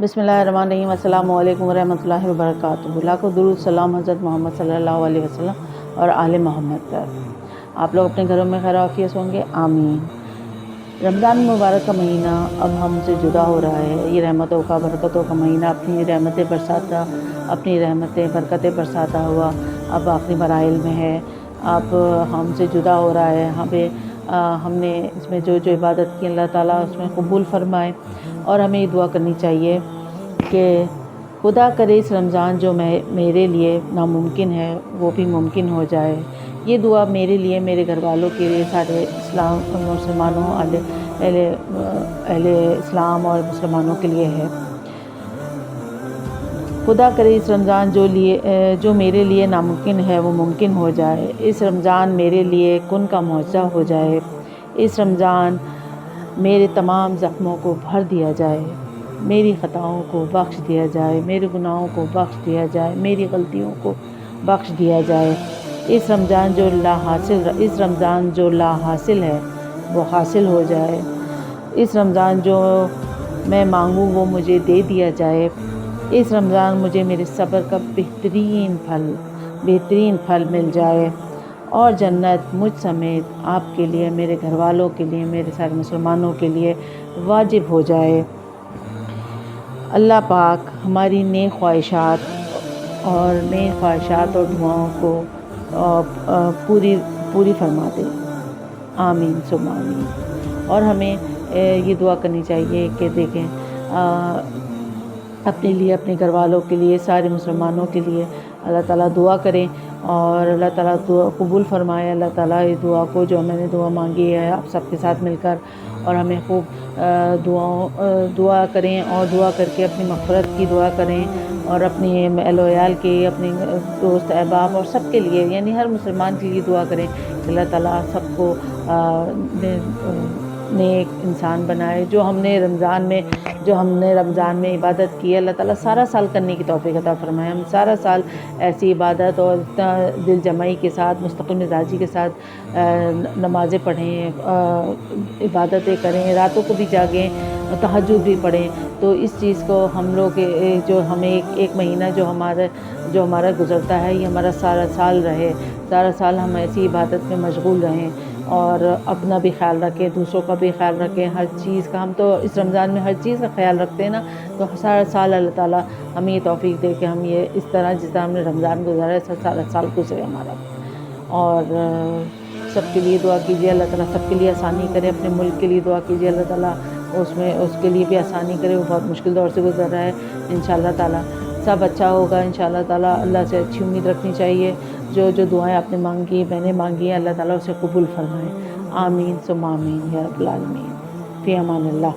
बिस्मिल्लाहिर्रहमानिर्रहीम। अस्सलामु अलैकुम वरहमतुल्लाहि वबरकातुहू। लाखों दुरूद सलाम हज़रत मोहम्मद सल्लल्लाहु अलैहि वसल्लम और आले मोहम्मद पर। आप लोग अपने घरों में खैर आफियत होंगे, आमीन। रमज़ान मुबारक का महीना अब हमसे जुदा हो रहा है। ये रहमतों का, बरकतों का महीना अपनी रहमतें बरसाता, अपनी रहमतें बरकतें बरसाता हुआ अब आखिरी मराइल में है। अब हमसे जुदा हो रहा है। हमने इसमें जो जो इबादत की अल्लाह ताला उसमें कबूल फरमाए। और हमें ये दुआ करनी चाहिए कि खुदा करे इस रमज़ान जो मेरे लिए नामुमकिन है वो भी मुमकिन हो जाए। ये दुआ मेरे लिए, मेरे घर वालों के लिए, सारे इस्लाम मुसलमानों अहले इस्लाम और मुसलमानों के लिए है। खुदा करे इस रमज़ान जो मेरे लिए नामुमकिन है वो मुमकिन हो जाए। इस रमज़ान मेरे लिए कुन का मुआज़ा हो जाए। इस रमज़ान मेरे तमाम ज़ख्मों को भर दिया जाए, मेरी ख़ताओं को बख्श दिया जाए, मेरे गुनाहों को बख्श दिया जाए, मेरी गलतियों को बख्श दिया जाए। इस रमज़ान जो ला हासिल है वो हासिल हो जाए। इस रमज़ान जो मैं मांगूँ वो मुझे दे दिया जाए। इस रमज़ान मुझे मेरे सब्र का बेहतरीन फल मिल जाए और जन्नत मुझ समेत आपके लिए, मेरे घर वालों के लिए, मेरे सारे मुसलमानों के लिए वाजिब हो जाए। अल्लाह पाक हमारी नेक ख्वाहिशात और दुआओं को पूरी फरमा दे, आमीन सुम्मा आमीन। और हमें ये दुआ करनी चाहिए कि देखें अपने लिए, अपने घर वालों के लिए, सारे मुसलमानों के लिए अल्लाह ताला दुआ करें और अल्लाह ताला दुआ कबूल फरमाए। अल्लाह ताला इस दुआ को जो मैंने दुआ मांगी है आप सबके साथ मिलकर, और हमें खूब दुआ करें और दुआ करके अपनी मग़फ़िरत की दुआ करें और अपनी अहल-ओ-याल के, अपने दोस्त अहबाब और सबके लिए, यानी हर मुसलमान के लिए दुआ करें कि अल्लाह ताला सबको नेक इंसान बनाए। जो हमने रमज़ान में इबादत की है अल्लाह ताला सारा साल करने की तौफ़ीक़ अता फ़रमाए। हम सारा साल ऐसी इबादत और दिल जमाई के साथ, मुस्तक़िल मिज़ाजी के साथ नमाज़ें पढ़ें, इबादतें करें, रातों को भी जागें, तहज्जुद भी पढ़ें। तो इस चीज़ को हम लोग जो हमें एक महीना जो हमारा गुज़रता है ये हमारा सारा साल रहे। सारा साल हम ऐसी इबादत में मशगूल रहें और अपना भी ख्याल रखें, दूसरों का भी ख्याल रखें, हर चीज़ का। हम तो इस रमज़ान में हर चीज़ का ख्याल रखते हैं ना, तो सारा साल अल्लाह ताला हमें ये तौफ़ीक़ दे कि हम ये इस तरह जिस तरह हमने रमज़ान गुजारा है सारा साल गुजरे हमारा। और सबके लिए दुआ कीजिए, अल्लाह ताला सबके लिए आसानी करे। अपने मुल्क के लिए दुआ कीजिए, अल्लाह ताला उसके लिए भी आसानी करे। वो बहुत मुश्किल दौर से गुज़र रहा है। इंशाअल्लाह ताला सब अच्छा होगा इंशाअल्लाह ताला। अल्लाह से अच्छी उम्मीद रखनी चाहिए। जो दुआएं आपने मांगी, मैंने मांगी है, अल्लाह ताला उसे कबूल फरमाए, आमीन सुम्मा आमीन या रब्बुल आलमीन। फ़ी अमानिल्लाह।